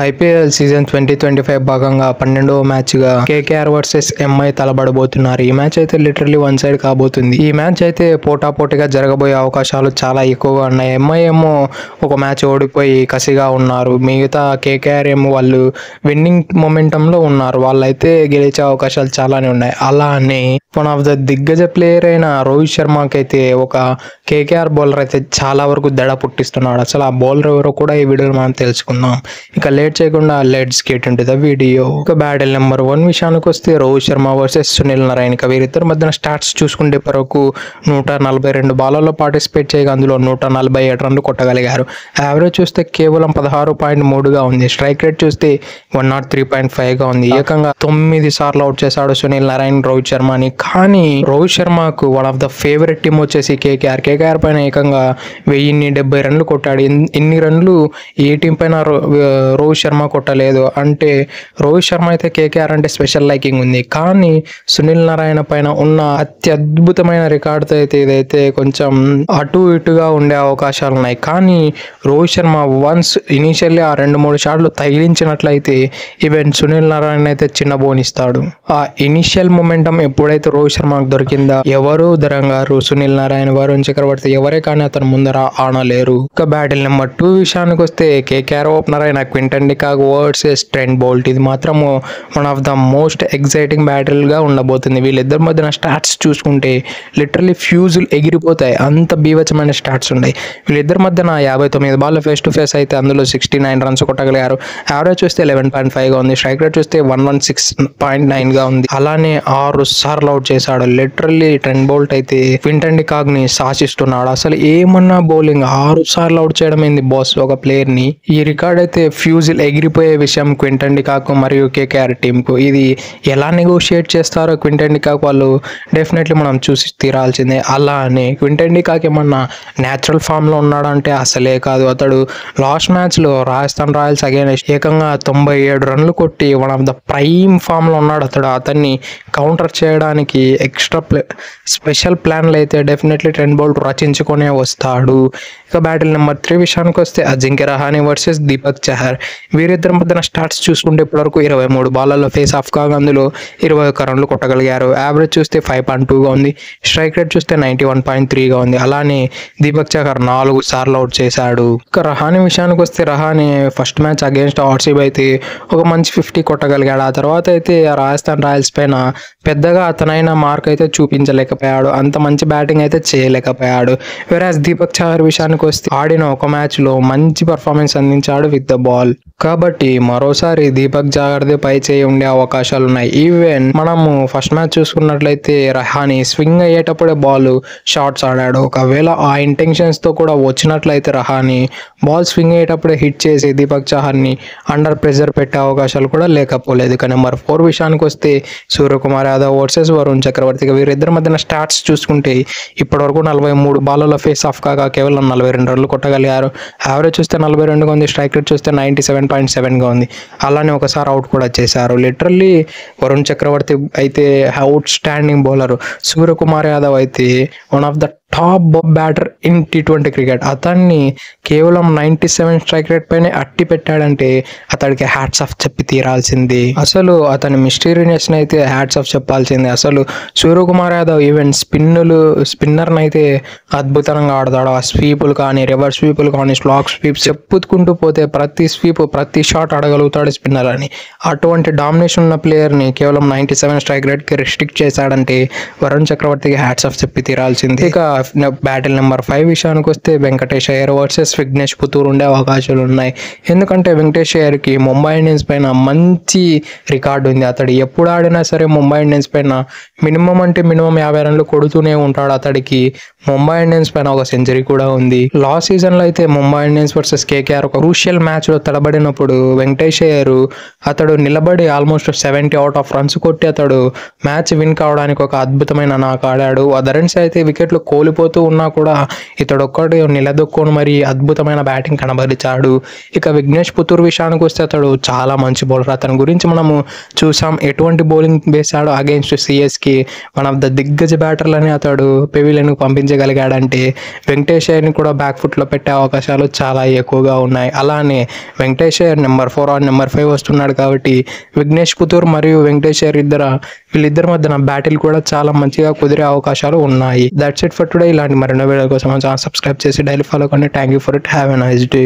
IPL season 2025 భాగంగా 12వ మ్యాచ్గా KKR versus MI తలబడబోతున్నారు. ఈ match అయితే లిటరల్లీ వన్ సైడ్ కాబోతుంది. ఈ మ్యాచ్ అయితే పోటాపోటీగా జరగబోయే అవకాశాలు చాలా ఎక్కువగా ఉన్నాయి. ఎంఐ ఏమో ఒక మ్యాచ్ ఓడిపోయి కసిగా ఉన్నారు. మిగతా కేకేఆర్ ఏమో వాళ్ళు విన్నింగ్ మొమెంటంలో ఉన్నారు. వాళ్ళైతే గెలిచే అవకాశాలు చాలానే ఉన్నాయి. అలానే వన్ ఆఫ్ ద దిగ్గజ ప్లేయర్ అయిన రోహిత్ శర్మకి అయితే ఒక కేకేఆర్ బౌలర్ అయితే చాలా వరకు దడ పుట్టిస్తున్నాడు. అసలు ఆ బౌలర్ ఎవరో కూడా ఈ వీడియోలో మనం తెలుసుకుందాం. ఇక లేట్ చేయకుండా let's get into the video. ఒక బ్యాటిల్ నెంబర్ 1 విషయానికి వస్తే రోహిత్ శర్మ వర్సెస్ సునీల్ నారాయణ. ఇక వీరిద్దరి మధ్యన స్టాట్స్ చూసుకుంటే వరకు 142 బాలల్లో పార్టిసిపేట్ చేయగా అందులో 147 రన్లు కొట్టగలిగారు. యావరేజ్ చూస్తే కేవలం 16.3గా ఉంది. స్ట్రైక్ రేట్ చూస్తే 103.5గా ఉంది. ఏకంగా 9 సార్లు అవుట్ చేశాడు సునీల్ నారాయణ రోహిత్ శర్మని. కానీ రోహిత్ శర్మకు one of the favourite team వచ్చేసి కేకేఆర్ పైన ఏకంగా 1070 రన్లు కొట్టాడు. ఇన్ని రన్లు ఏ టీం పైన రోహిత్ శర్మ కొట్టలేదు. అంటే రోహిత్ శర్మ అయితే కేకేఆర్ అంటే స్పెషల్ లైకింగ్ ఉంది. కానీ సునీల్ నారాయణ పైన ఉన్న అత్యద్భుతమైన రికార్డుతో అయితే ఇదైతే కొంచెం అటు ఇటుగా ఉండే అవకాశాలు ఉన్నాయి. కానీ రోహిత్ శర్మ వన్స్ ఇనీషియల్లీ ఆ 2-3 షాట్లు తగిలించినట్లయితే ఈవెన్ సునీల్ నారాయణ అయితే చిన్న బోనిస్తాడు. ఆ ఇనిషియల్ మొమెంటం ఎప్పుడైతే రోహిత్ శర్మకు దొరికిందా ఎవరు దరంగారు సునీల్ నారాయణ వరుణ్ చక్రవర్తి ఎవరే కానీ అతను ముందర ఆనలేరు. ఇక బ్యాటిల్ నెంబర్ 2 విషయానికి వస్తే కేకేఆర్ ఓపెనర్ అయిన Quinton de Kock versus Trent Boult. ఇది మాత్రం one of the most exciting battle గా ఉండబోతుంది. వీళ్ళిద్దరి మధ్యన స్టాట్స్ చూసుకుంటే లిటరల్లీ ఫ్యూజులు ఎగిరిపోతాయి. అంత బీవచమైన స్టాట్స్ ఉన్నాయి. వీళ్ళిద్దరి మధ్యన 59 బాల్ ఫేస్ టు ఫేస్ అయితే అందులో 69 రన్స్ కొట్టగలిగారు. యావరేజ్ చూస్తే 11.5గా ఉంది. స్ట్రైక్ రేట్ చూస్తే 116.9గా ఉంది. అలానే 6 సార్లు అవుట్ చేశాడు. లిటరల్లీ ట్రెంట్ బౌల్ట్ అయితే క్వింటన్ డికాక్ ని శాసిస్తున్నాడు. అసలు ఏమన్నా బౌలింగ్ 6 సార్లు అవుట్ చేయడం ఏంది బాస్ ఒక ప్లేయర్ ని. ఈ రికార్డ్ అయితే ఫ్యూజిల్ ఎగిరిపోయే విషయం క్వింటన్ డికాక్ మరియు కేకేఆర్ టీమ్ కు. ఇది ఎలా నెగోషియేట్ చేస్తారో క్వింటన్ డికాక్ వాళ్ళు డెఫినెట్లీ మనం చూసి తీరాల్సిందే. అలానే క్వింటన్ డికాక్ ఏమన్నా న్యాచురల్ ఫామ్ లో ఉన్నాడంటే అసలే కాదు. అతడు లాస్ట్ మ్యాచ్ లో రాజస్థాన్ రాయల్స్ అగైనెస్ట్ ఏకంగా 97 రన్లు కొట్టి one of the prime form లో ఉన్నాడు. అతన్ని కౌంటర్ చేయడానికి ఎక్స్ట్రా స్పెషల్ ప్లాన్లు అయితే డెఫినెట్లీ ట్రెంట్ బౌల్ట్ రచించుకునే వస్తాడు. ఇక బ్యాటిల్ నెంబర్ 3 విషయానికి వస్తే అజింక్య రహానే వర్సెస్ దీపక్ చహర్. వీరిద్దరి మధ్యన స్టాట్స్ చూసుకుంటే ఇప్పటివరకు 23 బాలల్లో ఫేస్ ఆఫ్ కాగా అందులో 21 రన్లు కొట్టగలిగారు. యావరేజ్ చూస్తే 5.2గా ఉంది. స్ట్రైక్ రేట్ చూస్తే 91.3గా ఉంది. అలానే దీపక్ చహర్ 4 సార్లు అవుట్ చేశాడు. ఇక రహానే విషయానికి వస్తే Rahane first match against RCB అయితే ఒక మంచి 50 కొట్టగలిగాడు. ఆ తర్వాత అయితే రాజస్థాన్ రాయల్స్ పైన పెద్దగా అతనైన మార్క్ అయితే చూపించలేకపోయాడు. అంత మంచి బ్యాటింగ్ అయితే చేయలేకపోయాడు. వేరాజ్ దీపక్ చహర్ విషయానికి వస్తే ఆడిన ఒక మ్యాచ్ లో మంచి పర్ఫార్మెన్స్ అందించాడు విత్ ద బాల్. కాబట్టి మరోసారి దీపక్ జాగర్దే పై చేయి ఉండే అవకాశాలు ఉన్నాయి. ఈవెన్ మనము ఫస్ట్ మ్యాచ్ చూసుకున్నట్లయితే రహానే స్వింగ్ అయ్యేటప్పుడే బాల్ షాట్స్ ఆడాడు. ఒకవేళ ఆ ఇంటెన్షన్స్ తో కూడా వచ్చినట్లయితే రహానే బాల్ స్వింగ్ అయ్యేటప్పుడే హిట్ చేసి దీపక్ చహర్ ని అండర్ ప్రెషర్ పెట్టే అవకాశాలు కూడా లేకపోలేదు. ఇక నెంబర్ 4 విషయానికి వస్తే సూర్యకుమార్ యాదవ్ వర్సెస్ వరుణ్ చక్రవర్తి. వీరిద్దరి మధ్యన స్టాట్స్ చూసుకుంటే ఇప్పటివరకు 43 బాలలో ఫేస్ ఆఫ్ కాగా కేవలం 42 రన్లు కొట్టగలిగారు. యావరేజ్ చూస్తే 42గా ఉంది. స్ట్రైక్ రేట్ చూస్తే 97.7గా ఉంది. అలానే ఒకసారి అవుట్ కూడా చేశారు. లిటరల్లీ వరుణ్ చక్రవర్తి అయితే outstanding bowler. Suryakumar Yadav అయితే one of the top batter in T20 cricket. అతన్ని కేవలం 97 స్ట్రైక్ రేట్ పైన అట్టి పెట్టాడంటే అతడికి హ్యాట్స్ ఆఫ్ చెప్పి తీరాల్సింది. అసలు అతని మిస్టీరియస్ అయితే హ్యాట్స్ ఆఫ్ చెప్పాల్సిందే. అసలు సూర్యకుమార్ యాదవ్ ఈవెన్ స్పిన్నర్ అయితే అద్భుతంగా ఆడతాడు. ఆ స్వీపులు కానీ రివర్స్ స్వీపులు కానీ స్లాక్ స్వీప్స్ చెప్పుకుంటూ పోతే ప్రతి స్వీప్ ప్రతి షాట్ ఆడగలుగుతాడు స్పిన్నర్ అని. అటువంటి డామినేషన్ ఉన్న ప్లేయర్ ని కేవలం 97 స్ట్రైక్ రేట్ కి రిస్ట్రిక్ట్ చేశాడంటే వరుణ్ చక్రవర్తికి హ్యాట్స్ ఆఫ్ చెప్పి తీరాల్సింది. ఇక బ్యాటిల్ నెంబర్ 5 విషయానికి వస్తే వెంకటేష్ అయ్యర్ వర్సెస్ విఘ్నేష్ పుత్తూర్ ఉండే అవకాశాలు ఉన్నాయి. ఎందుకంటే వెంకటేష్ అయ్యర్ కి ముంబై ఇండియన్స్ పైన మంచి రికార్డు ఉంది. అతడు ఎప్పుడు ఆడినా సరే ముంబై ఇండియన్స్ పైన మినిమం అంటే మినిమం 50 రన్లు కొడుతూనే ఉంటాడు. అతడికి ముంబై ఇండియన్స్ పైన ఒక సెంచరీ కూడా ఉంది. లాస్ట్ సీజన్ లో అయితే ముంబై ఇండియన్స్ వర్సెస్ కేకేఆర్ ఒక క్రూషియల్ మ్యాచ్ లో తడబడినప్పుడు వెంకటేష్ అయ్యర్ అతడు నిలబడి ఆల్మోస్ట్ 70 అవుట్ ఆఫ్ రన్స్ కొట్టి అతడు మ్యాచ్ విన్ కావడానికి ఒక అద్భుతమైన నాక్ ఆడాడు. అదర్స్ అయితే వికెట్లు కోల్పోయి ఓడిపోతూ ఉన్నా కూడా ఇతడొక్కడు నిలదొక్కుని మరి అద్భుతమైన బ్యాటింగ్ కనబరిచాడు. ఇక విఘ్నేష్ పుత్తూర్ విషయానికి వస్తే అతడు చాలా మంచి బౌలర్. అతని గురించి మనము చూసాం ఎటువంటి బౌలింగ్ వేశాడో అగైన్స్ట్ సిఎస్కి. వన్ ఆఫ్ ద దిగ్గజ బ్యాటర్లని అతడు పెవిలియన్కు పంపించగలిగాడంటే వెంకటేష్ అయ్యర్ని కూడా బ్యాక్ ఫుట్లో పెట్టే అవకాశాలు చాలా ఎక్కువగా ఉన్నాయి. అలానే Venkatesh Iyer number 4 or number 5 వస్తున్నాడు కాబట్టి విఘ్నేష్ పుత్తూర్ మరియు వెంకటేష్ అయ్యర్ వీళ్ళిద్దరి మధ్యన బ్యాటిల్ కూడా చాలా మంచిగా కుదిరే అవకాశాలు ఉన్నాయి. That's it for today. ఇలాంటి మరెన్నో వీడియో కోసం ఛానల్ సబ్స్క్రైబ్ చేసి డైలీ ఫాలో కండి. Thank you for it. Have a nice day.